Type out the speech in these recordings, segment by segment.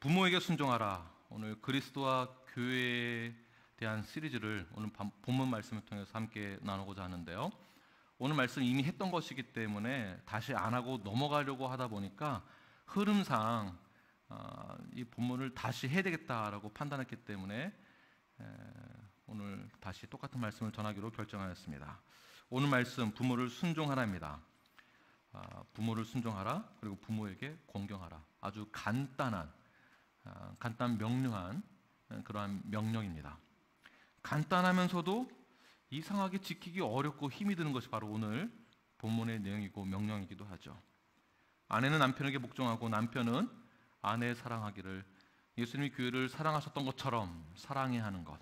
부모에게 순종하라. 오늘 그리스도와 교회에 대한 시리즈를 오늘 본문 말씀을 통해서 함께 나누고자 하는데요. 오늘 말씀 이미 했던 것이기 때문에 다시 안 하고 넘어가려고 하다 보니까 흐름상 이 본문을 다시 해야 되겠다라고 판단했기 때문에 오늘 다시 똑같은 말씀을 전하기로 결정하였습니다. 오늘 말씀 부모를 순종하라입니다. 부모를 순종하라, 그리고 부모에게 공경하라. 아주 간단 명료한 그러한 명령입니다. 간단하면서도 이상하게 지키기 어렵고 힘이 드는 것이 바로 오늘 본문의 내용이고 명령이기도 하죠. 아내는 남편에게 복종하고 남편은 아내 사랑하기를 예수님이 교회를 사랑하셨던 것처럼 사랑해야 하는 것.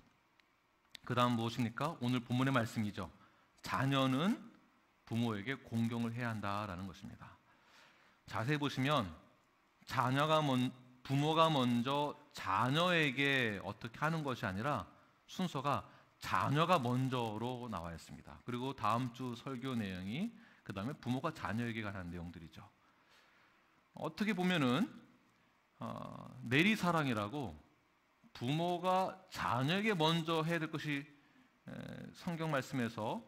그 다음 무엇입니까? 오늘 본문의 말씀이죠. 자녀는 부모에게 공경을 해야 한다라는 것입니다. 자세히 보시면 부모가 먼저 자녀에게 어떻게 하는 것이 아니라 순서가 자녀가 먼저로 나와 있습니다. 그리고 다음 주 설교 내용이 그 다음에 부모가 자녀에게 관한 내용들이죠. 어떻게 보면은 내리사랑이라고 부모가 자녀에게 먼저 해야 될 것이 성경 말씀에서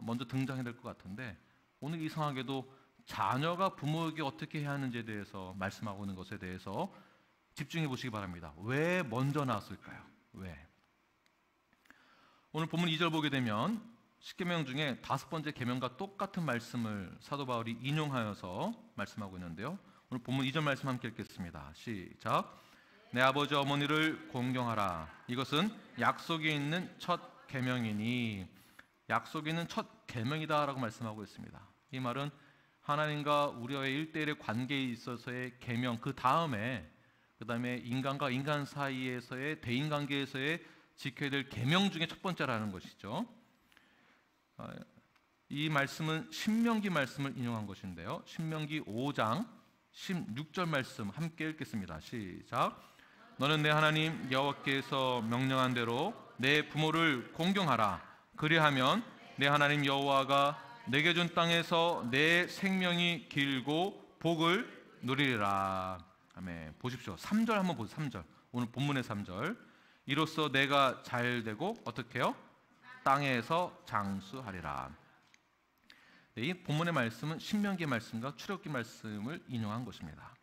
먼저 등장해야 될 것 같은데, 오늘 이상하게도 자녀가 부모에게 어떻게 해야 하는지에 대해서 말씀하고 있는 것에 대해서 집중해 보시기 바랍니다. 왜 먼저 나왔을까요? 왜? 오늘 본문 2절 보게 되면 10계명 중에 5번째 계명과 똑같은 말씀을 사도 바울이 인용하여서 말씀하고 있는데요. 오늘 본문 2절 말씀 함께 읽겠습니다. 시작. 내 아버지 어머니를 공경하라. 이것은 약속에 있는 첫 계명이니. 약속에 있는 첫 계명이다라고 말씀하고 있습니다. 이 말은 하나님과 우리와의 1대1의 관계에 있어서의 계명, 그 다음에 인간과 인간 사이에서의 대인관계에서의 지켜야 될 계명 중에 첫 번째라는 것이죠. 이 말씀은 신명기 말씀을 인용한 것인데요. 신명기 5장 16절 말씀 함께 읽겠습니다. 시작. 너는 내 하나님 여호와께서 명령한 대로 내 부모를 공경하라. 그리하면 내 하나님 여호와가 내게 준 땅에서 내 생명이 길고 복을 누리리라. 아멘. 보십시오. 3절 한번 보세요. 3절. 오늘 본문의 3절. 이로써 내가 잘되고 어떻게 해요? 땅에서 장수하리라. 네, 이 본문의 말씀은 신명기 말씀과 출애굽기 말씀을 인용한 것입니다.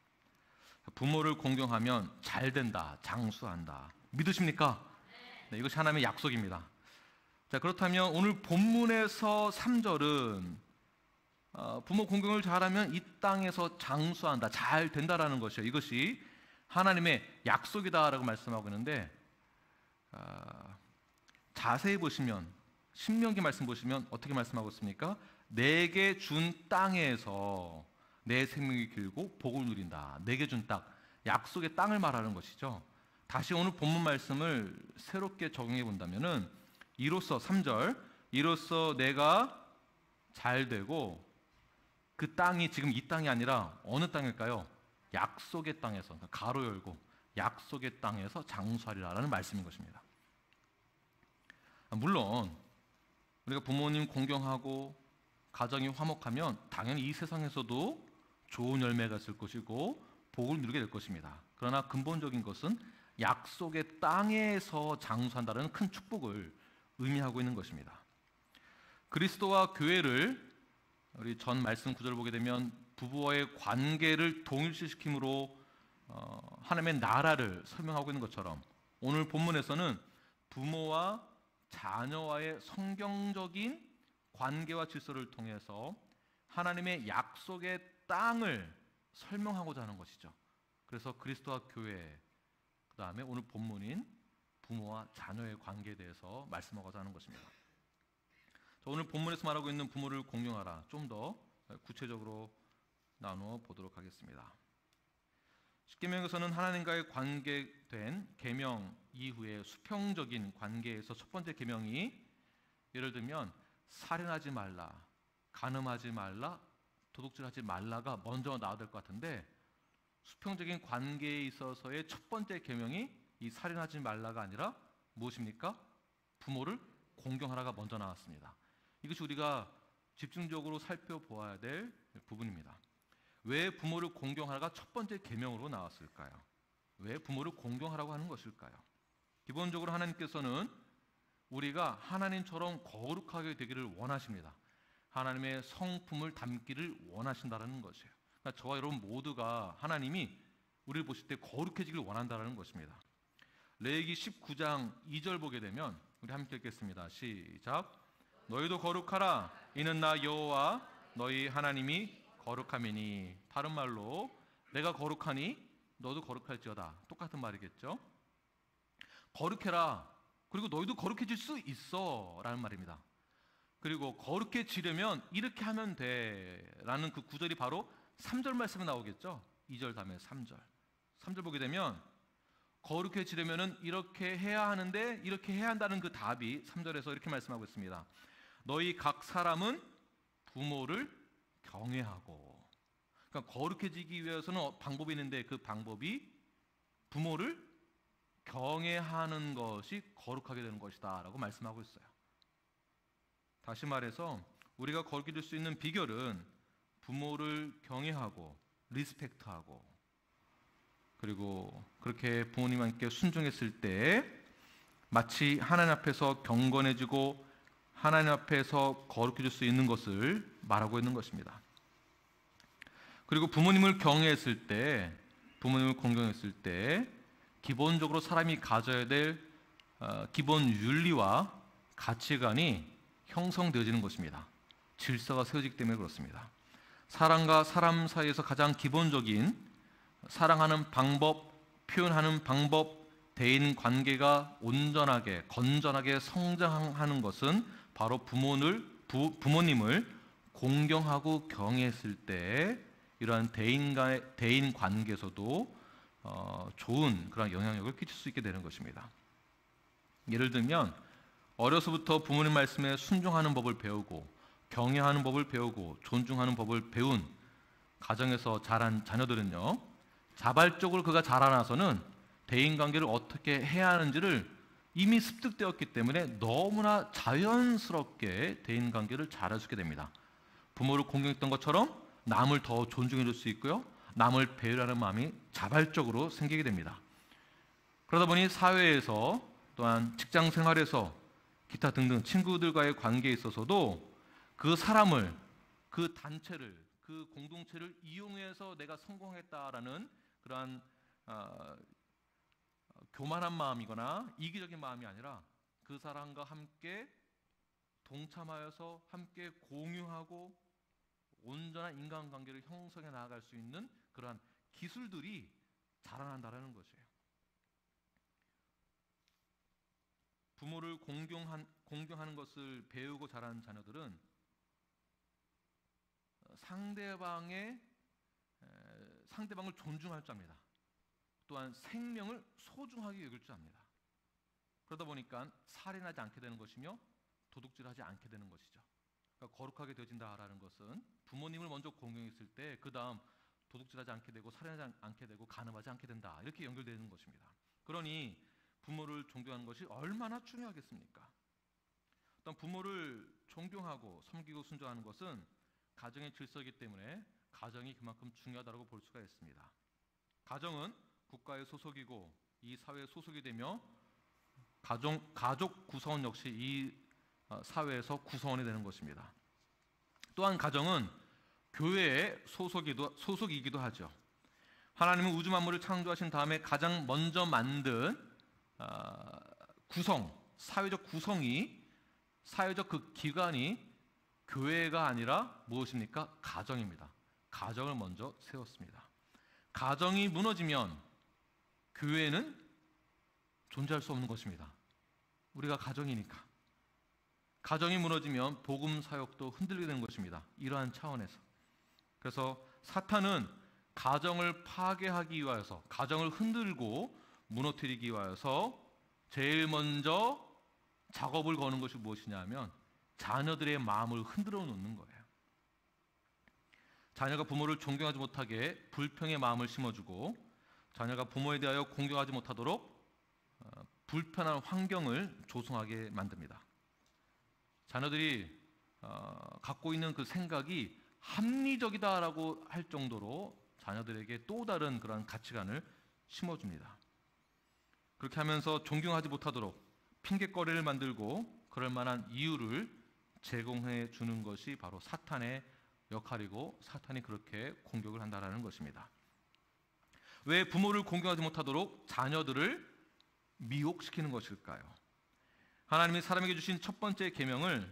부모를 공경하면 잘된다, 장수한다. 믿으십니까? 네, 이것이 하나님의 약속입니다. 자, 그렇다면 오늘 본문에서 3절은 부모 공경을 잘하면 이 땅에서 장수한다, 잘 된다라는 것이에요. 이것이 하나님의 약속이다라고 말씀하고 있는데, 자세히 보시면 신명기 말씀 보시면 어떻게 말씀하고 있습니까? 내게 준 땅에서 내 생명이 길고 복을 누린다. 내게 준 땅, 약속의 땅을 말하는 것이죠. 다시 오늘 본문 말씀을 새롭게 적용해 본다면은 이로써 3절, 이로써 내가 잘되고, 그 땅이 지금 이 땅이 아니라 어느 땅일까요? 약속의 땅에서, 가로 열고 약속의 땅에서 장수하리라라는 말씀인 것입니다. 물론 우리가 부모님 공경하고 가정이 화목하면 당연히 이 세상에서도 좋은 열매가 있을 것이고 복을 누리게 될 것입니다. 그러나 근본적인 것은 약속의 땅에서 장수한다는 큰 축복을 의미하고 있는 것입니다. 그리스도와 교회를 우리 전 말씀 구절을 보게 되면 부부와의 관계를 동일시시킴으로 하나님의 나라를 설명하고 있는 것처럼, 오늘 본문에서는 부모와 자녀와의 성경적인 관계와 질서를 통해서 하나님의 약속의 땅을 설명하고자 하는 것이죠. 그래서 그리스도와 교회, 그 다음에 오늘 본문인 부모와 자녀의 관계에 대해서 말씀하고자 하는 것입니다. 오늘 본문에서 말하고 있는 부모를 공경하라, 좀 더 구체적으로 나누어 보도록 하겠습니다. 십계명에서는 하나님과의 관계된 계명 이후에 수평적인 관계에서 첫 번째 계명이, 예를 들면 살인하지 말라, 간음하지 말라, 도둑질하지 말라가 먼저 나와야 될 것 같은데, 수평적인 관계에 있어서의 첫 번째 계명이 이 살인하지 말라가 아니라 무엇입니까? 부모를 공경하라가 먼저 나왔습니다. 이것이 우리가 집중적으로 살펴보아야 될 부분입니다. 왜 부모를 공경하라가 첫 번째 계명으로 나왔을까요? 왜 부모를 공경하라고 하는 것일까요? 기본적으로 하나님께서는 우리가 하나님처럼 거룩하게 되기를 원하십니다. 하나님의 성품을 담기를 원하신다는 것이에요. 그러니까 저와 여러분 모두가 하나님이 우리를 보실 때 거룩해지기를 원한다는 것입니다. 레위기 19장 2절 보게 되면 우리 함께 읽겠습니다. 시작. 너희도 거룩하라. 이는 나 여호와 너희 하나님이 거룩함이니. 다른 말로 내가 거룩하니 너도 거룩할지어다. 똑같은 말이겠죠. 거룩해라. 그리고 너희도 거룩해질 수 있어 라는 말입니다. 그리고 거룩해지려면 이렇게 하면 돼 라는 그 구절이 바로 3절 말씀에 나오겠죠. 2절 다음에 3절. 3절 보게 되면 거룩해지려면 이렇게 해야 하는데 이렇게 해야 한다는 그 답이 3절에서 이렇게 말씀하고 있습니다. 너희 각 사람은 부모를 경외하고. 그러니까 거룩해지기 위해서는 방법이 있는데 그 방법이 부모를 경외하는 것이 거룩하게 되는 것이다 라고 말씀하고 있어요. 다시 말해서 우리가 거룩해질 수 있는 비결은 부모를 경외하고 리스펙트하고 그리고 그렇게 부모님께 순종했을 때 마치 하나님 앞에서 경건해지고 하나님 앞에서 거룩해질 수 있는 것을 말하고 있는 것입니다. 그리고 부모님을 경외했을 때, 부모님을 공경했을 때 기본적으로 사람이 가져야 될 기본 윤리와 가치관이 형성되어지는 것입니다. 질서가 세워지기 때문에 그렇습니다. 사람과 사람 사이에서 가장 기본적인 사랑하는 방법, 표현하는 방법, 대인 관계가 온전하게, 건전하게 성장하는 것은 바로 부모님을 공경하고 경외했을 때 이러한 대인 관계에서도 좋은 그런 영향력을 끼칠 수 있게 되는 것입니다. 예를 들면 어려서부터 부모님 말씀에 순종하는 법을 배우고 경외하는 법을 배우고 존중하는 법을 배운 가정에서 자란 자녀들은요, 자발적으로 그가 자라나서는 대인관계를 어떻게 해야 하는지를 이미 습득되었기 때문에 너무나 자연스럽게 대인관계를 잘할 수 있게 됩니다. 부모를 공경했던 것처럼 남을 더 존중해 줄 수 있고요, 남을 배려하는 마음이 자발적으로 생기게 됩니다. 그러다 보니 사회에서 또한 직장 생활에서 기타 등등 친구들과의 관계에 있어서도 그 사람을, 그 단체를, 그 공동체를 이용해서 내가 성공했다라는 그러한 교만한 마음이거나 이기적인 마음이 아니라 그 사람과 함께 동참하여서 함께 공유하고 온전한 인간관계를 형성해 나아갈 수 있는 그러한 기술들이 자라난다는 것이에요. 부모를 공경하는 것을 배우고 자란 자녀들은 상대방을 존중할 줄 압니다. 또한 생명을 소중하게 여길 줄 압니다. 그러다 보니까 살인하지 않게 되는 것이며 도둑질하지 않게 되는 것이죠. 그러니까 거룩하게 되어진다라는 것은 부모님을 먼저 공경했을 때 그 다음 도둑질하지 않게 되고 살인하지 않게 되고 간음하지 않게 된다, 이렇게 연결되는 것입니다. 그러니 부모를 존경하는 것이 얼마나 중요하겠습니까? 또한 부모를 존경하고 섬기고 순종하는 것은 가정의 질서이기 때문에 가정이 그만큼 중요하다고 볼 수가 있습니다. 가정은 국가의 소속이고 이 사회의 소속이 되며 가족 구성원 역시 이 사회에서 구성원이 되는 것입니다. 또한 가정은 교회의 소속이기도 하죠. 하나님은 우주 만물을 창조하신 다음에 가장 먼저 만든 사회적 구성이, 사회적 그 기관이 교회가 아니라 무엇입니까? 가정입니다. 가정을 먼저 세웠습니다. 가정이 무너지면 교회는 존재할 수 없는 것입니다. 우리가 가정이니까. 가정이 무너지면 복음 사역도 흔들리게 되는 것입니다. 이러한 차원에서. 그래서 사탄은 가정을 파괴하기 위하여서, 가정을 흔들고 무너뜨리기 위하여서 제일 먼저 작업을 거는 것이 무엇이냐 하면 자녀들의 마음을 흔들어 놓는 거예요. 자녀가 부모를 존경하지 못하게 불평의 마음을 심어주고 자녀가 부모에 대하여 공경하지 못하도록 불편한 환경을 조성하게 만듭니다. 자녀들이 갖고 있는 그 생각이 합리적이다라고 할 정도로 자녀들에게 또 다른 그런 가치관을 심어줍니다. 그렇게 하면서 존경하지 못하도록 핑계거리를 만들고 그럴 만한 이유를 제공해 주는 것이 바로 사탄의 역할이고, 사탄이 그렇게 공격을 한다는 것입니다. 왜 부모를 공경하지 못하도록 자녀들을 미혹시키는 것일까요? 하나님이 사람에게 주신 첫 번째 계명을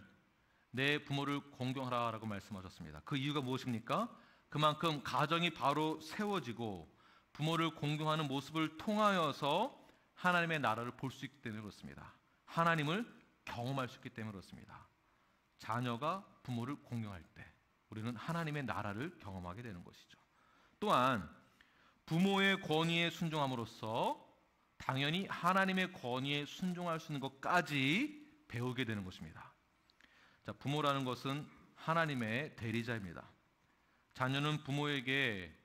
내 부모를 공경하라라고 말씀하셨습니다. 그 이유가 무엇입니까? 그만큼 가정이 바로 세워지고 부모를 공경하는 모습을 통하여서 하나님의 나라를 볼 수 있기 때문에 그렇습니다. 하나님을 경험할 수 있기 때문에 그렇습니다. 자녀가 부모를 공경할 때 우리는 하나님의 나라를 경험하게 되는 것이죠. 또한 부모의 권위에 순종함으로써 당연히 하나님의 권위에 순종할 수 있는 것까지 배우게 되는 것입니다. 자, 부모라는 것은 하나님의 대리자입니다. 자녀는 부모에게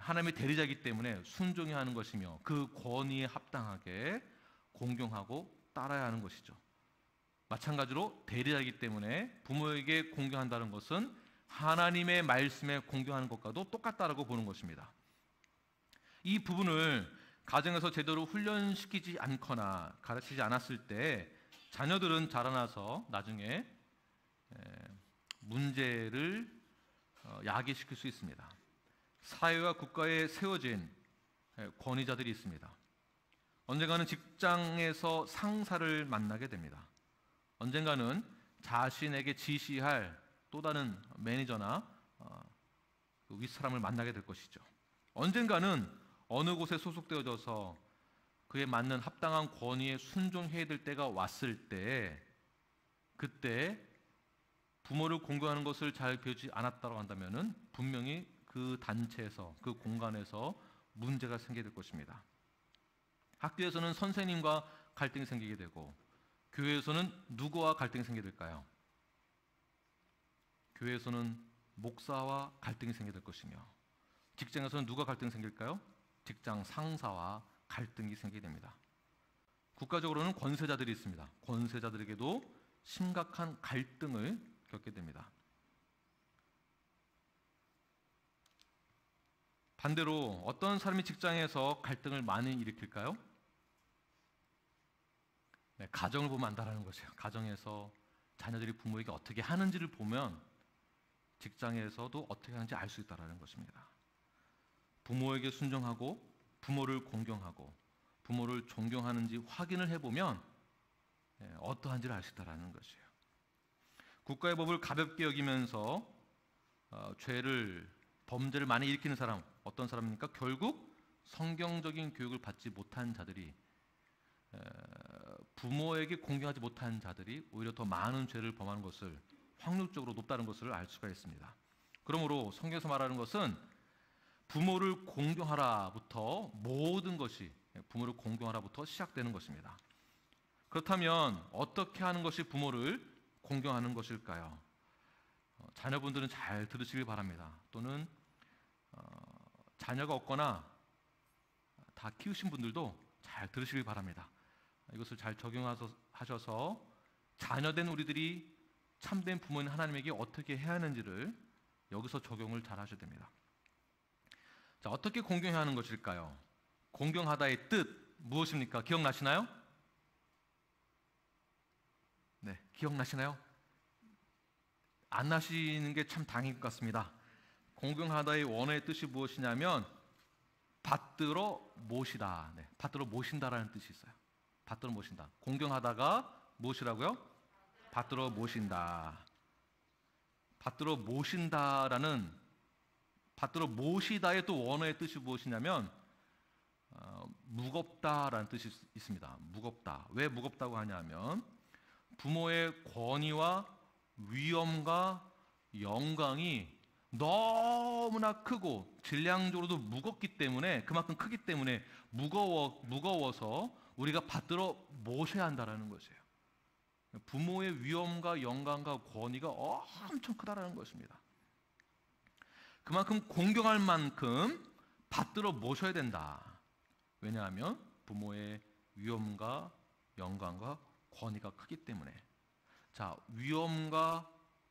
하나님의 대리자이기 때문에 순종해야 하는 것이며 그 권위에 합당하게 공경하고 따라야 하는 것이죠. 마찬가지로 대리자이기 때문에 부모에게 공경한다는 것은 하나님의 말씀에 공경하는 것과도 똑같다라고 보는 것입니다. 이 부분을 가정에서 제대로 훈련시키지 않거나 가르치지 않았을 때 자녀들은 자라나서 나중에 문제를 야기시킬 수 있습니다. 사회와 국가에 세워진 권위자들이 있습니다. 언젠가는 직장에서 상사를 만나게 됩니다. 언젠가는 자신에게 지시할 또 다른 매니저나 그 윗사람을 만나게 될 것이죠. 언젠가는 어느 곳에 소속되어져서 그에 맞는 합당한 권위에 순종해야 될 때가 왔을 때, 그때 부모를 공경하는 것을 잘 배우지 않았다고 한다면 분명히 그 단체에서, 그 공간에서 문제가 생기게 될 것입니다. 학교에서는 선생님과 갈등이 생기게 되고, 교회에서는 누구와 갈등이 생기게 될까요? 교회에서는 목사와 갈등이 생기게 될 것이며, 직장에서는 누가 갈등이 생길까요? 직장 상사와 갈등이 생기게 됩니다. 국가적으로는 권세자들이 있습니다. 권세자들에게도 심각한 갈등을 겪게 됩니다. 반대로 어떤 사람이 직장에서 갈등을 많이 일으킬까요? 네, 가정을 보면 안다라는 것이에요. 가정에서 자녀들이 부모에게 어떻게 하는지를 보면 직장에서도 어떻게 하는지 알 수 있다는 것입니다. 부모에게 순종하고 부모를 공경하고 부모를 존경하는지 확인을 해보면 어떠한지를 알 수 있다는 것이에요. 국가의 법을 가볍게 여기면서 범죄를 많이 일으키는 사람, 어떤 사람입니까? 결국 성경적인 교육을 받지 못한 자들이, 부모에게 공경하지 못한 자들이 오히려 더 많은 죄를 범하는 것을, 확률적으로 높다는 것을 알 수가 있습니다. 그러므로 성경에서 말하는 것은 부모를 공경하라부터 모든 것이 부모를 공경하라부터 시작되는 것입니다. 그렇다면 어떻게 하는 것이 부모를 공경하는 것일까요? 자녀분들은 잘 들으시길 바랍니다. 또는 자녀가 없거나 다 키우신 분들도 잘 들으시길 바랍니다. 이것을 잘 적용하셔서 자녀된 우리들이 참된 부모인 하나님에게 어떻게 해야 하는지를 여기서 적용을 잘 하셔야 됩니다. 자, 어떻게 공경해야 하는 것일까요? 공경하다의 뜻 무엇입니까? 기억나시나요? 네, 기억나시나요? 안 나시는 게 참 다행인 것 같습니다. 공경하다의 원어의 뜻이 무엇이냐면 받들어 모시다. 네, 받들어 모신다라는 뜻이 있어요. 받들어 모신다. 공경하다가 무엇이라고요? 받들어 모신다. 받들어 모신다라는, 받들어 모시다의 또 원어의 뜻이 무엇이냐면 무겁다라는 뜻이 있습니다. 무겁다. 왜 무겁다고 하냐면 부모의 권위와 위엄과 영광이 너무나 크고 질량적으로도 무겁기 때문에, 그만큼 크기 때문에 무거워서 우리가 받들어 모셔야 한다라는 것이에요. 부모의 위엄과 영광과 권위가 엄청 크다라는 것입니다. 그만큼 공경할 만큼 받들어 모셔야 된다. 왜냐하면 부모의 위엄과 영광과 권위가 크기 때문에. 자, 위엄과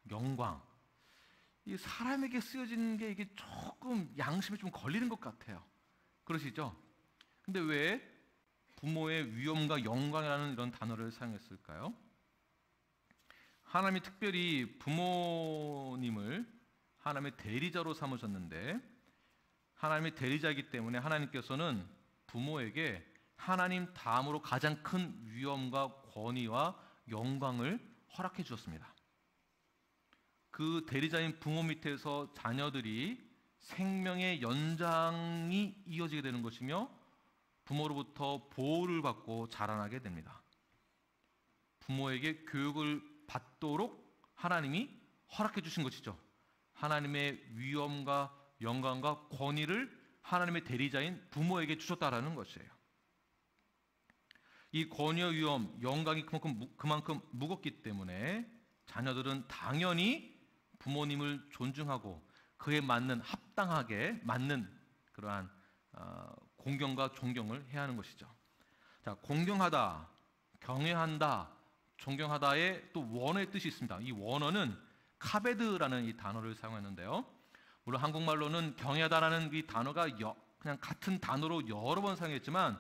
영광, 이 사람에게 쓰여지는 게 이게 조금 양심에 좀 걸리는 것 같아요. 그러시죠? 근데 왜 부모의 위엄과 영광이라는 이런 단어를 사용했을까요? 하나님이 특별히 부모님을 하나님의 대리자로 삼으셨는데, 하나님의 대리자이기 때문에 하나님께서는 부모에게 하나님 다음으로 가장 큰 위엄과 권위와 영광을 허락해 주셨습니다. 그 대리자인 부모 밑에서 자녀들이 생명의 연장이 이어지게 되는 것이며 부모로부터 보호를 받고 자라나게 됩니다. 부모에게 교육을 받도록 하나님이 허락해 주신 것이죠. 하나님의 위엄과 영광과 권위를 하나님의 대리자인 부모에게 주셨다라는 것이에요. 이 권위와 위엄, 영광이 그만큼 무겁기 때문에 자녀들은 당연히 부모님을 존중하고 그에 맞는 합당하게 맞는 그러한 공경과 존경을 해야 하는 것이죠. 자, 공경하다, 경외한다, 존경하다의 또 원어의 뜻이 있습니다. 이 원어는 카베드라는 이 단어를 사용했는데요. 물론 한국말로는 경외하다라는 이 단어가 그냥 같은 단어로 여러 번 사용했지만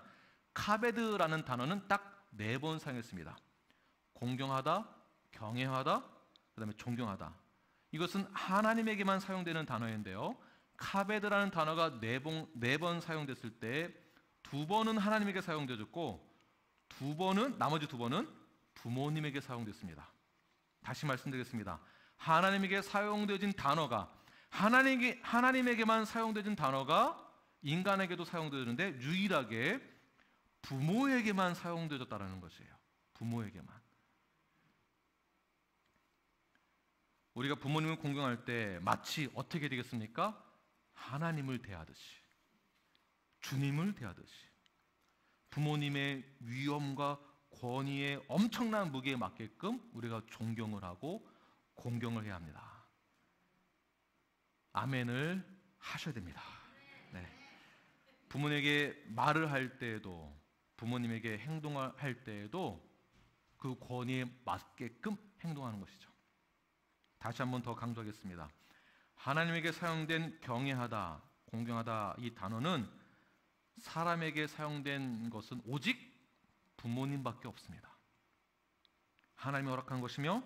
카베드라는 단어는 딱 4번 사용했습니다. 공경하다, 경외하다, 그다음에 존경하다. 이것은 하나님에게만 사용되는 단어인데요. 카베드라는 단어가 4번 사용됐을 때 2번은 하나님에게 사용되었고 나머지 2번은 부모님에게 사용됐습니다. 다시 말씀드리겠습니다. 하나님에게 사용되어진 단어가 하나님에게만 사용되어진 단어가 인간에게도 사용되어지는데 유일하게 부모에게만 사용되어졌다는 것이에요. 부모에게만. 우리가 부모님을 공경할 때 마치 어떻게 되겠습니까? 하나님을 대하듯이, 주님을 대하듯이 부모님의 위엄과 권위의 엄청난 무게에 맞게끔 우리가 존경을 하고 공경을 해야 합니다. 아멘을 하셔야 됩니다. 네. 부모님에게 말을 할 때에도, 부모님에게 행동을 할 때에도 그 권위에 맞게끔 행동하는 것이죠. 다시 한번 더 강조하겠습니다. 하나님에게 사용된 경외하다, 공경하다 이 단어는 사람에게 사용된 것은 오직 부모님밖에 없습니다. 하나님이 허락한 것이며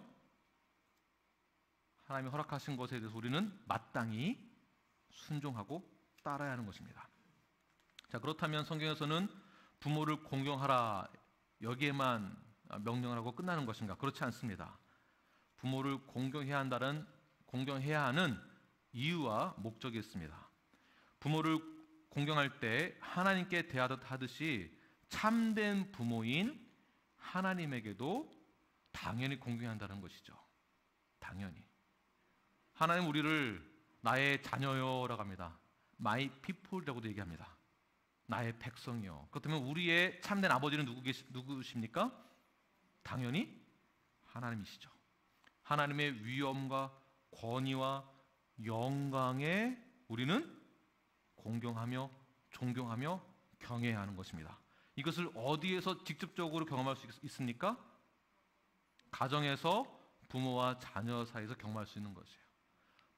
하나님이 허락하신 것에 대해서 우리는 마땅히 순종하고 따라야 하는 것입니다. 자, 그렇다면 성경에서는 부모를 공경하라 여기에만 명령을 하고 끝나는 것인가? 그렇지 않습니다. 부모를 공경해야 하는 이유와 목적이 있습니다. 부모를 공경할 때 하나님께 대하듯 하듯이 참된 부모인 하나님에게도 당연히 공경해야 한다는 것이죠. 당연히. 하나님 우리를 나의 자녀여라고 합니다. My people이라고도 얘기합니다. 나의 백성이요. 그렇다면 우리의 참된 아버지는 누구십니까? 당연히 하나님이시죠. 하나님의 위엄과 권위와 영광에 우리는 공경하며 존경하며 경외해야 하는 것입니다. 이것을 어디에서 직접적으로 경험할 수 있습니까? 가정에서 부모와 자녀 사이에서 경험할 수 있는 것이에요.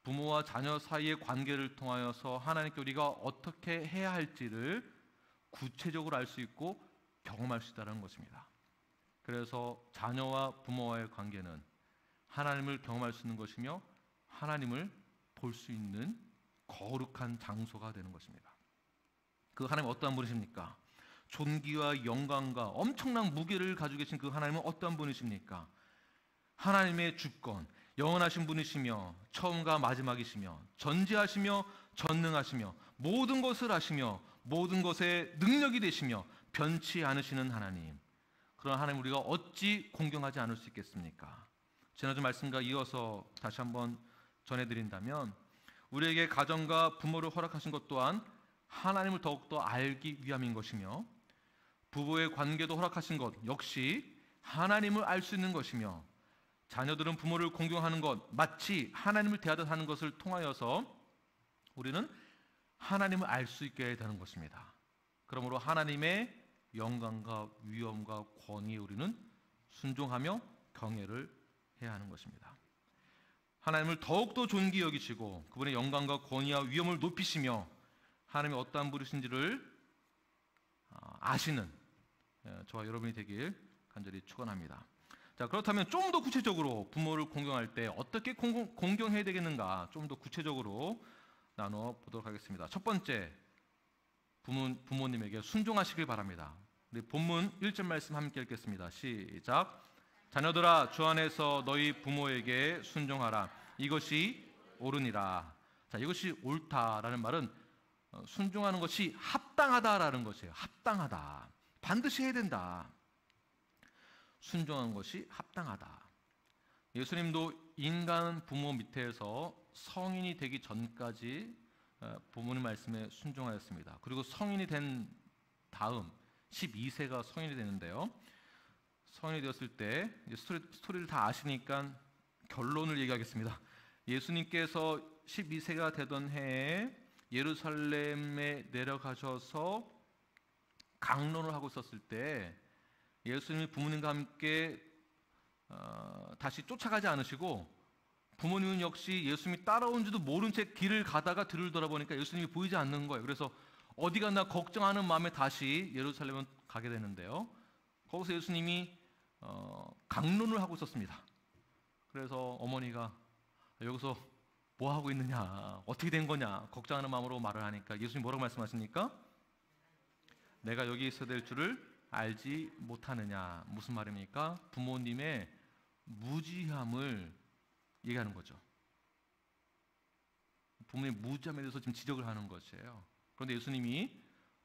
부모와 자녀 사이의 관계를 통하여서 하나님께 우리가 어떻게 해야 할지를 구체적으로 알 수 있고 경험할 수 있다는 것입니다. 그래서 자녀와 부모와의 관계는 하나님을 경험할 수 있는 것이며 하나님을 볼 수 있는 거룩한 장소가 되는 것입니다. 그 하나님은 어떠한 분이십니까? 존귀와 영광과 엄청난 무게를 가지고 계신 그 하나님은 어떠한 분이십니까? 하나님의 주권, 영원하신 분이시며 처음과 마지막이시며 전지하시며 전능하시며 모든 것을 아시며 모든 것에 능력이 되시며 변치 않으시는 하나님, 그런 하나님 우리가 어찌 공경하지 않을 수 있겠습니까? 지난주 말씀과 이어서 다시 한번 전해드린다면 우리에게 가정과 부모를 허락하신 것 또한 하나님을 더욱더 알기 위함인 것이며 부부의 관계도 허락하신 것 역시 하나님을 알 수 있는 것이며 자녀들은 부모를 공경하는 것 마치 하나님을 대하듯 하는 것을 통하여서 우리는 하나님을 알 수 있게 되는 것입니다. 그러므로 하나님의 영광과 위엄과 권위에 우리는 순종하며 경외를 해야 하는 것입니다. 하나님을 더욱더 존귀히 여기시고 그분의 영광과 권위와 위엄을 높이시며 하나님이 어떠한 분이신지를 아시는 저와 여러분이 되길 간절히 축원합니다. 자, 그렇다면 좀 더 구체적으로 부모를 공경할 때 어떻게 공경해야 되겠는가, 좀 더 구체적으로 나눠 보도록 하겠습니다. 첫 번째, 부모님에게 순종하시길 바랍니다. 우리 본문 1절 말씀 함께 읽겠습니다. 시작. 자녀들아, 주 안에서 너희 부모에게 순종하라. 이것이 옳으니라. 자, 이것이 옳다라는 말은 순종하는 것이 합당하다라는 것이에요. 합당하다. 반드시 해야 된다. 순종하는 것이 합당하다. 예수님도 인간 부모 밑에서 성인이 되기 전까지 부모님 말씀에 순종하였습니다. 그리고 성인이 된 다음 12세가 성인이 되는데요. 성인이 되었을 때 스토리를 다 아시니까 결론을 얘기하겠습니다. 예수님께서 12세가 되던 해에 예루살렘에 내려가셔서 강론을 하고 있었을 때 예수님이 부모님과 함께 다시 쫓아가지 않으시고 부모님은 역시 예수님이 따라온지도 모른 채 길을 가다가 뒤를 돌아보니까 예수님이 보이지 않는 거예요. 그래서 어디 갔나 걱정하는 마음에 다시 예루살렘을 가게 되는데요. 거기서 예수님이 강론을 하고 있었습니다. 그래서 어머니가 여기서 뭐 하고 있느냐, 어떻게 된 거냐 걱정하는 마음으로 말을 하니까 예수님이 뭐라고 말씀하십니까? 내가 여기 있어야 될 줄을 알지 못하느냐. 무슨 말입니까? 부모님의 무지함을 얘기하는 거죠. 부모님의 무지함에 대해서 지금 지적을 하는 것이에요. 그런데 예수님이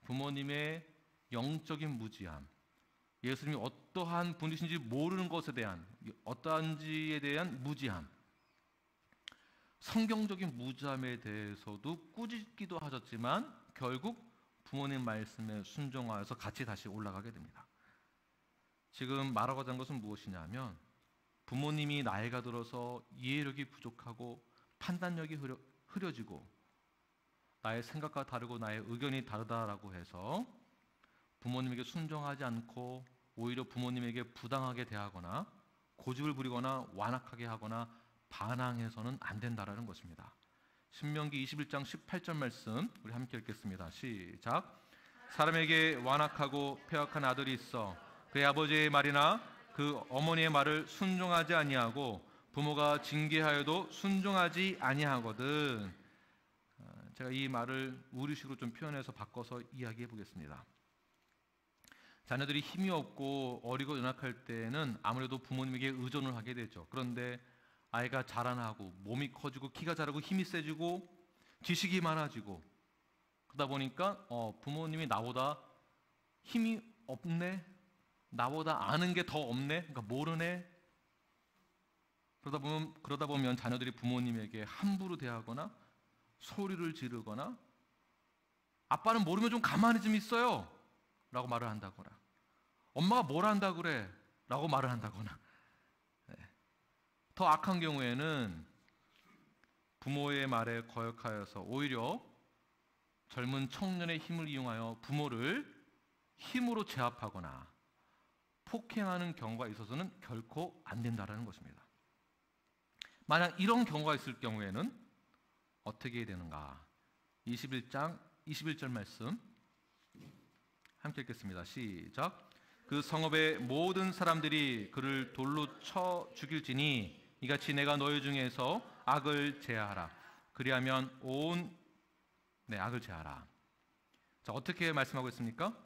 부모님의 영적인 무지함, 예수님이 어떠한 분이신지 모르는 것에 대한, 어떠한지에 대한 무지함, 성경적인 무지함에 대해서도 꾸짖기도 하셨지만 결국 부모님 말씀에 순종하여서 같이 다시 올라가게 됩니다. 지금 말하고자 하는 것은 무엇이냐면 부모님이 나이가 들어서 이해력이 부족하고 판단력이 흐려지고 나의 생각과 다르고 나의 의견이 다르다라고 해서 부모님에게 순종하지 않고 오히려 부모님에게 부당하게 대하거나 고집을 부리거나 완악하게 하거나 반항해서는 안 된다라는 것입니다. 신명기 21장 18절 말씀 우리 함께 읽겠습니다. 시작. 사람에게 완악하고 패역한 아들이 있어 그의 아버지의 말이나 그 어머니의 말을 순종하지 아니하고 부모가 징계하여도 순종하지 아니하거든. 제가 이 말을 우리식으로 좀 표현해서 바꿔서 이야기해 보겠습니다. 자녀들이 힘이 없고 어리고 연약할 때는 아무래도 부모님에게 의존을 하게 되죠. 그런데 아이가 자라나고 몸이 커지고 키가 자라고 힘이 세지고 지식이 많아지고 그러다 보니까 부모님이 나보다 힘이 없네, 나보다 아는 게 더 없네, 그러니까 모르네. 그러다 보면 자녀들이 부모님에게 함부로 대하거나 소리를 지르거나 아빠는 모르면 좀 가만히 좀 있어요 라고 말을 한다거나 엄마가 뭘 한다 그래 라고 말을 한다거나 더 악한 경우에는 부모의 말에 거역하여서 오히려 젊은 청년의 힘을 이용하여 부모를 힘으로 제압하거나 폭행하는 경우가 있어서는 결코 안 된다는 것입니다. 만약 이런 경우가 있을 경우에는 어떻게 해야 되는가? 21장 21절 말씀 함께 읽겠습니다. 시작. 그 성읍의 모든 사람들이 그를 돌로 쳐 죽일지니 이같이 내가 너희 중에서 악을 제하라. 그리하면 악을 제하라. 자, 어떻게 말씀하고 있습니까?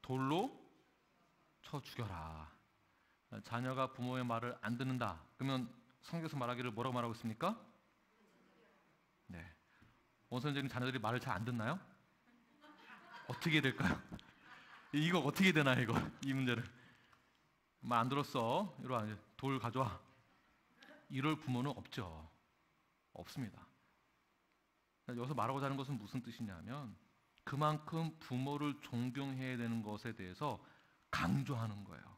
돌로 쳐 죽여라. 자녀가 부모의 말을 안 듣는다. 그러면 성경에서 말하기를 뭐라고 말하고 있습니까? 네. 원선생님 자녀들이 말을 잘 안 듣나요? 어떻게 될까요? 이거 어떻게 되나 이거 이 문제를 말 안 들었어. 이리 와 돌 가져와. 이럴 부모는 없죠. 없습니다. 여기서 말하고자 하는 것은 무슨 뜻이냐면 그만큼 부모를 존경해야 되는 것에 대해서 강조하는 거예요.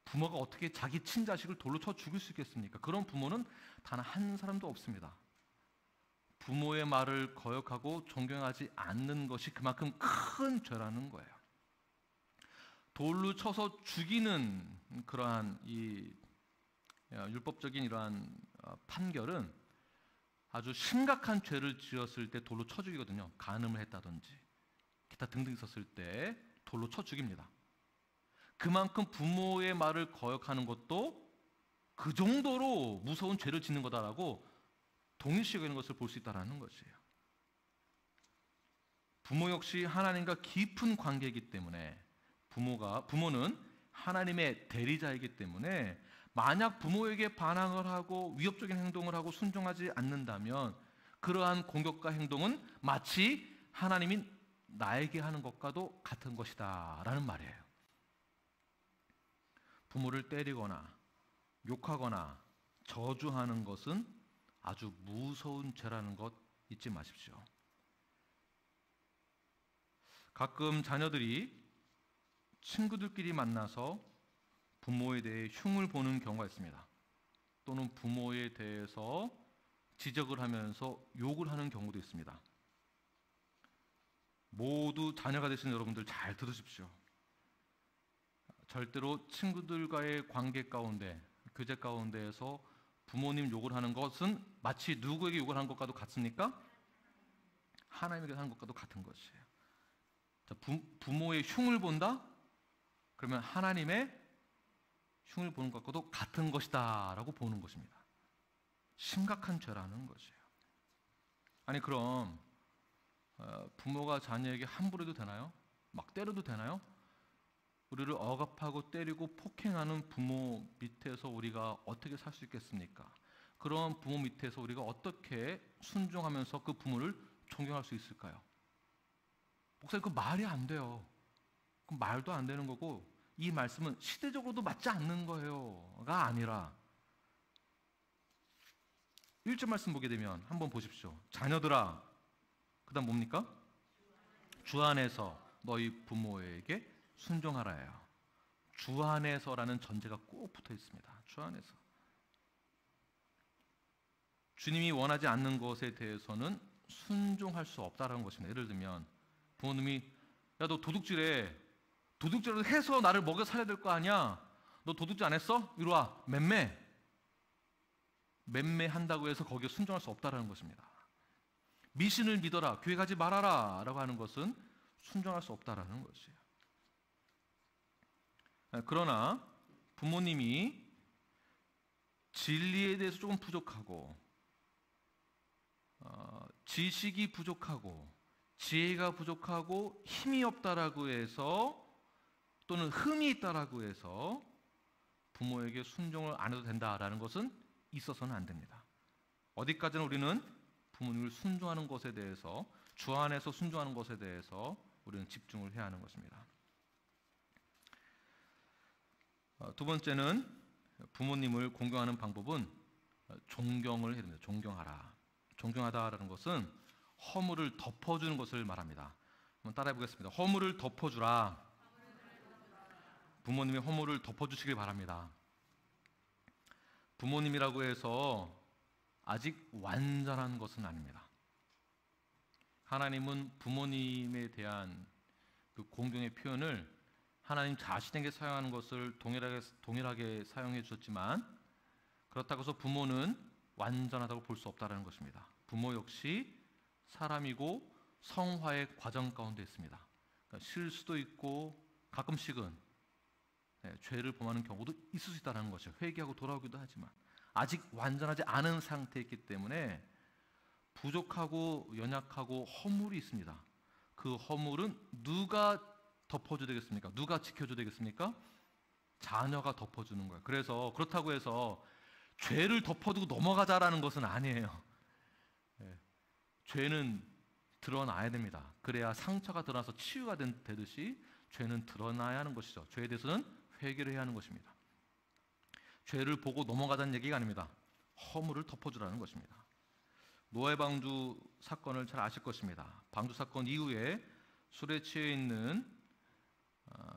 부모가 어떻게 자기 친자식을 돌로 쳐 죽일 수 있겠습니까? 그런 부모는 단 한 사람도 없습니다. 부모의 말을 거역하고 존경하지 않는 것이 그만큼 큰 죄라는 거예요. 돌로 쳐서 죽이는 그러한 이 율법적인 이러한 판결은 아주 심각한 죄를 지었을 때 돌로 쳐 죽이거든요. 간음을 했다든지 기타 등등 있었을 때 돌로 쳐 죽입니다. 그만큼 부모의 말을 거역하는 것도 그 정도로 무서운 죄를 짓는 거다라고 동일시 여기는 것을 볼 수 있다는 것이에요. 부모 역시 하나님과 깊은 관계이기 때문에 부모는 하나님의 대리자이기 때문에 만약 부모에게 반항을 하고 위협적인 행동을 하고 순종하지 않는다면 그러한 공격과 행동은 마치 하나님이 나에게 하는 것과도 같은 것이다 라는 말이에요. 부모를 때리거나 욕하거나 저주하는 것은 아주 무서운 죄라는 것 잊지 마십시오. 가끔 자녀들이 친구들끼리 만나서 부모에 대해 흉을 보는 경우가 있습니다. 또는 부모에 대해서 지적을 하면서 욕을 하는 경우도 있습니다. 모두 자녀가 되신 여러분들 잘 들으십시오. 절대로 친구들과의 관계 가운데, 교제 가운데에서 부모님 욕을 하는 것은 마치 누구에게 욕을 하는 것과도 같습니까? 하나님에게 하는 것과도 같은 것이에요. 자, 부모의 흉을 본다? 그러면 하나님의 흉을 보는 것과도 같은 것이다 라고 보는 것입니다. 심각한 죄라는 것이에요. 아니 그럼 부모가 자녀에게 함부로 해도 되나요? 막 때려도 되나요? 우리를 억압하고 때리고 폭행하는 부모 밑에서 우리가 어떻게 살 수 있겠습니까? 그런 부모 밑에서 우리가 어떻게 순종하면서 그 부모를 존경할 수 있을까요? 목사님 그 말이 안 돼요. 그 말도 안 되는 거고 이 말씀은 시대적으로도 맞지 않는 거예요가 아니라 1절 말씀 보게 되면 한번 보십시오. 자녀들아, 그 다음 뭡니까? 주 안에서 너희 부모에게 순종하라예요. 주 안에서라는 전제가 꼭 붙어 있습니다. 주 안에서. 주님이 원하지 않는 것에 대해서는 순종할 수 없다는 것입니다. 예를 들면 부모님이 야 너 도둑질해. 도둑질을 해서 나를 먹여 살려야 될 거 아니야. 너 도둑질 안 했어? 이리 와. 맴매한다고 해서 거기에 순종할 수 없다는 것입니다. 미신을 믿어라. 교회 가지 말아라 라고 하는 것은 순종할 수 없다는 것이에요. 그러나 부모님이 진리에 대해서 조금 부족하고 지식이 부족하고 지혜가 부족하고 힘이 없다라고 해서 또는 흠이 있다라고 해서 부모에게 순종을 안 해도 된다라는 것은 있어서는 안 됩니다. 어디까지나 우리는 부모님을 순종하는 것에 대해서 주 안에서 순종하는 것에 대해서 우리는 집중을 해야 하는 것입니다. 두 번째는 부모님을 공경하는 방법은 존경을 해야 됩니다. 존경하라. 존경하다라는 것은 허물을 덮어주는 것을 말합니다. 한번 따라해 보겠습니다. 허물을 덮어주라. 부모님의 허물을 덮어주시길 바랍니다. 부모님이라고 해서 아직 완전한 것은 아닙니다. 하나님은 부모님에 대한 그 공경의 표현을 하나님 자신에게 사용하는 것을 동일하게 사용해 주셨지만 그렇다고 해서 부모는 완전하다고 볼 수 없다는 것입니다. 부모 역시 사람이고 성화의 과정 가운데 있습니다. 그러니까 실수도 있고 가끔씩은 죄를 범하는 경우도 있을 수 있다는 것이죠. 회개하고 돌아오기도 하지만 아직 완전하지 않은 상태이기 때문에 부족하고 연약하고 허물이 있습니다. 그 허물은 누가 덮어줘야 되겠습니까? 누가 지켜줘야 되겠습니까? 자녀가 덮어주는 거예요. 그래서 그렇다고 해서 죄를 덮어두고 넘어가자라는 것은 아니에요. 죄는 드러나야 됩니다. 그래야 상처가 드러나서 치유가 되듯이 죄는 드러나야 하는 것이죠. 죄에 대해서는 회개를 해야 하는 것입니다. 죄를 보고 넘어가자는 얘기가 아닙니다. 허물을 덮어주라는 것입니다. 노아의 방주 사건을 잘 아실 것입니다. 방주 사건 이후에 술에 취해 있는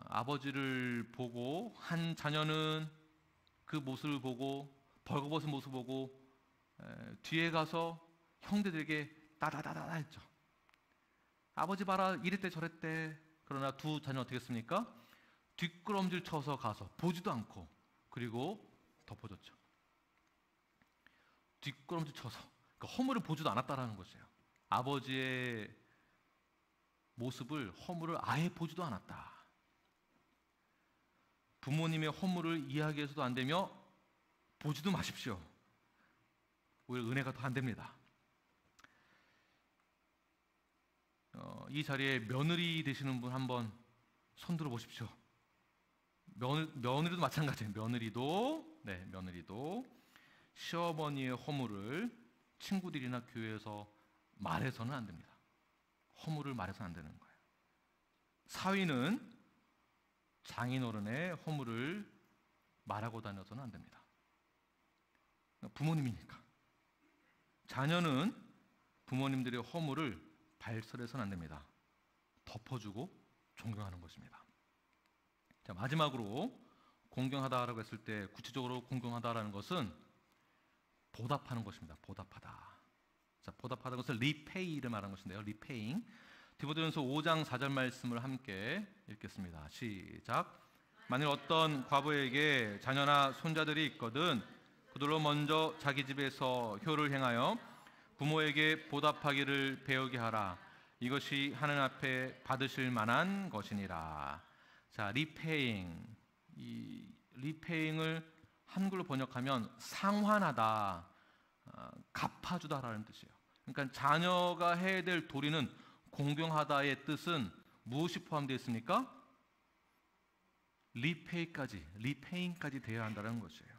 아버지를 보고 한 자녀는 그 모습을 보고 벌거벗은 모습을 보고 뒤에 가서 형제들에게 따다다다 했죠. 아버지 봐라 이랬대 저랬대. 그러나 두 자녀는 어떻게 했습니까? 뒷걸음질 쳐서 가서 보지도 않고 그리고 덮어줬죠. 뒷걸음질 쳐서 그러니까 허물을 보지도 않았다라는 것이에요. 아버지의 모습을, 허물을 아예 보지도 않았다. 부모님의 허물을 이야기해서도 안 되며 보지도 마십시오. 오히려 은혜가 더 안 됩니다. 이 자리에 며느리 되시는 분 한번 손들어 보십시오. 며느리도 마찬가지예요. 며느리도 시어머니의 허물을 친구들이나 교회에서 말해서는 안 됩니다. 허물을 말해서는 안 되는 거예요. 사위는 장인어른의 허물을 말하고 다녀서는 안 됩니다. 부모님이니까. 자녀는 부모님들의 허물을 발설해서는 안 됩니다. 덮어주고 존경하는 것입니다. 자, 마지막으로 공경하다라고 했을 때 구체적으로 공경하다라는 것은 보답하는 것입니다. 보답하다. 자, 보답하다는 것을 repay를 말하는 것인데요. repaying. 디모데전서 5장 4절 말씀을 함께 읽겠습니다. 시작. 만일 어떤 과부에게 자녀나 손자들이 있거든 그들로 먼저 자기 집에서 효를 행하여 부모에게 보답하기를 배우게 하라. 이것이 하나님 앞에 받으실 만한 것이니라. 자, repaying. 이 repaying을 한글로 번역하면 상환하다, 갚아주다라는 뜻이에요. 그러니까 자녀가 해야 될 도리는 공경하다의 뜻은 무엇이 포함되어 있습니까? repaying까지 되어야 한다는 것이에요.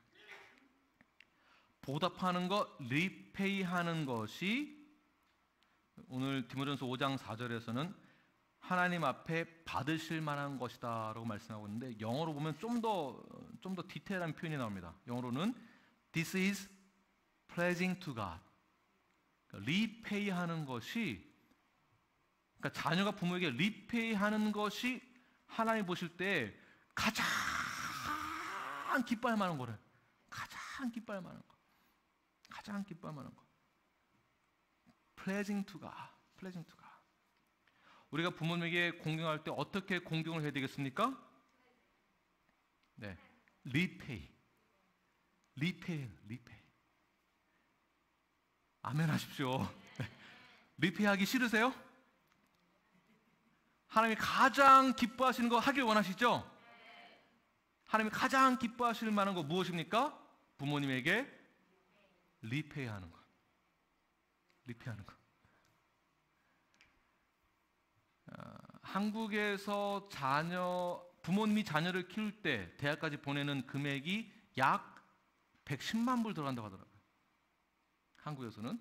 보답하는 것, repay하는 것이 오늘 디모데전서 5장 4절에서는 하나님 앞에 받으실 만한 것이다라고 말씀하고 있는데 영어로 보면 좀 더 디테일한 표현이 나옵니다. 영어로는 This is pleasing to God. 그러니까 repay하는 것이, 그러니까 자녀가 부모에게 repay하는 것이 하나님 보실 때 가장 기뻐할 만한 거래. 가장 기뻐할 만한 거. pleasing to God. 우리가 부모님에게 공경할 때 어떻게 공경을 해야 되겠습니까? 네, repay. 아멘 하십시오. repay 하기 싫으세요? 하나님이 가장 기뻐하시는 거 하길 원하시죠? 하나님이 가장 기뻐하실 만한 거 무엇입니까? 부모님에게 repay 하는 거. 한국에서 부모님이 자녀를 키울 때 대학까지 보내는 금액이 약 110만 불 들어간다고 하더라고요. 한국에서는.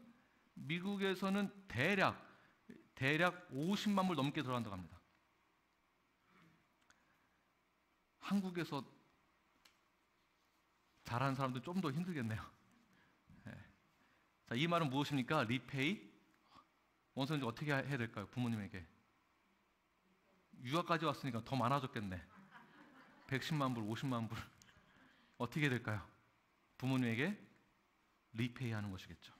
미국에서는 대략 50만 불 넘게 들어간다고 합니다. 한국에서 잘하는 사람들 좀 더 힘들겠네요. 네. 자, 이 말은 무엇입니까? repay. 원서는 어떻게 해야 될까요? 부모님에게. 유학까지 왔으니까 더 많아졌겠네. 110만 불, 50만 불. 어떻게 해야 될까요? 부모님에게 repay 하는 것이겠죠.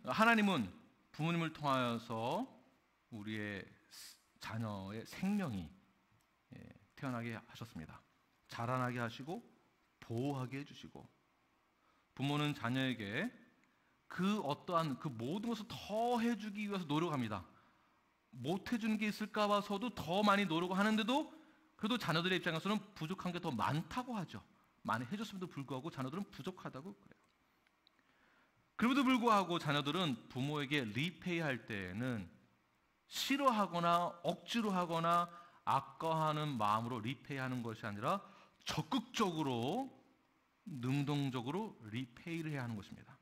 하나님은 부모님을 통하여서 우리의 자녀의 생명이 태어나게 하셨습니다. 자라나게 하시고 보호하게 해주시고, 부모는 자녀에게 그 모든 것을 더 해주기 위해서 노력합니다. 못 해주는 게 있을까 봐서도 더 많이 노력을 하는데도 그래도 자녀들의 입장에서는 부족한 게 더 많다고 하죠. 많이 해줬음에도 불구하고 자녀들은 부족하다고 그래요. 그럼에도 불구하고 자녀들은 부모에게 repay 할 때에는 싫어하거나 억지로 하거나 아까워하는 마음으로 repay 하는 것이 아니라 적극적으로 능동적으로 repay를 해야 하는 것입니다.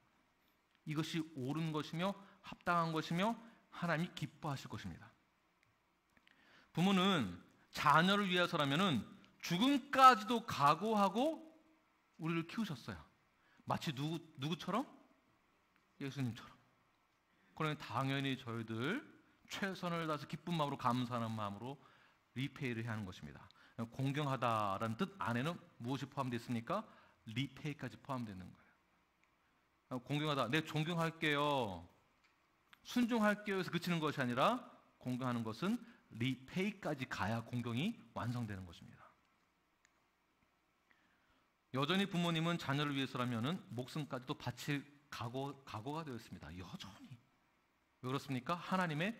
이것이 옳은 것이며 합당한 것이며 하나님이 기뻐하실 것입니다. 부모는 자녀를 위해서라면은 죽음까지도 각오하고 우리를 키우셨어요. 마치 누구처럼? 예수님처럼. 그러니 당연히 저희들 최선을 다해서 기쁜 마음으로, 감사하는 마음으로 repay를 해야 하는 것입니다. 공경하다라는 뜻 안에는 무엇이 포함되어 있습니까? repay까지 포함되어 있는 거예요. 공경하다, 내 존경할게요, 순종할게요 해서 그치는 것이 아니라 공경하는 것은 repay까지 가야 공경이 완성되는 것입니다. 여전히 부모님은 자녀를 위해서라면 목숨까지도 바칠 각오가 되어 있습니다. 여전히. 왜 그렇습니까? 하나님의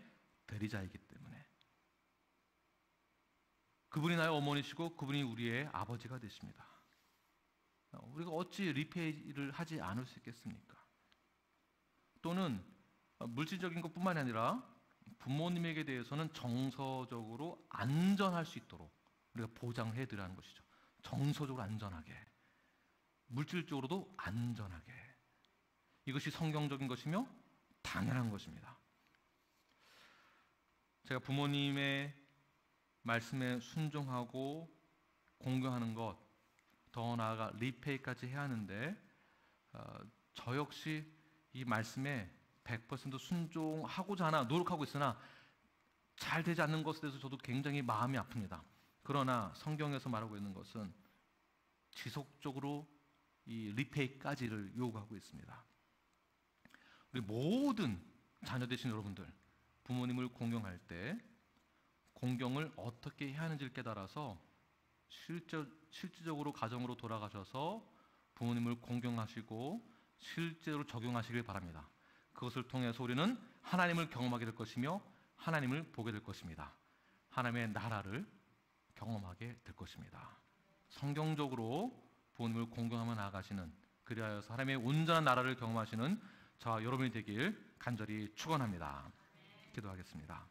대리자이기 때문에. 그분이 나의 어머니시고 그분이 우리의 아버지가 되십니다. 우리가 어찌 리페이를 하지 않을 수 있겠습니까? 또는 물질적인 것뿐만이 아니라 부모님에게 대해서는 정서적으로 안전할 수 있도록 우리가 보장을 해드리라는 것이죠. 정서적으로 안전하게, 물질적으로도 안전하게. 이것이 성경적인 것이며 당연한 것입니다. 제가 부모님의 말씀에 순종하고 공경하는 것, 더 나아가 리페이까지 해야 하는데 저 역시 이 말씀에 100% 순종하고자 하나 노력하고 있으나 잘 되지 않는 것에 대해서 저도 굉장히 마음이 아픕니다. 그러나 성경에서 말하고 있는 것은 지속적으로 이 리페이까지를 요구하고 있습니다. 우리 모든 자녀 되신 여러분들, 부모님을 공경할 때 공경을 어떻게 해야 하는지를 깨달아서 실질적으로 가정으로 돌아가셔서 부모님을 공경하시고 실제로 적용하시길 바랍니다. 그것을 통해서 우리는 하나님을 경험하게 될 것이며 하나님을 보게 될 것입니다. 하나님의 나라를 경험하게 될 것입니다. 성경적으로 부모님을 공경하며 나아가시는, 그리하여서 하나님의 온전한 나라를 경험하시는 저와 여러분이 되길 간절히 축원합니다. 기도하겠습니다.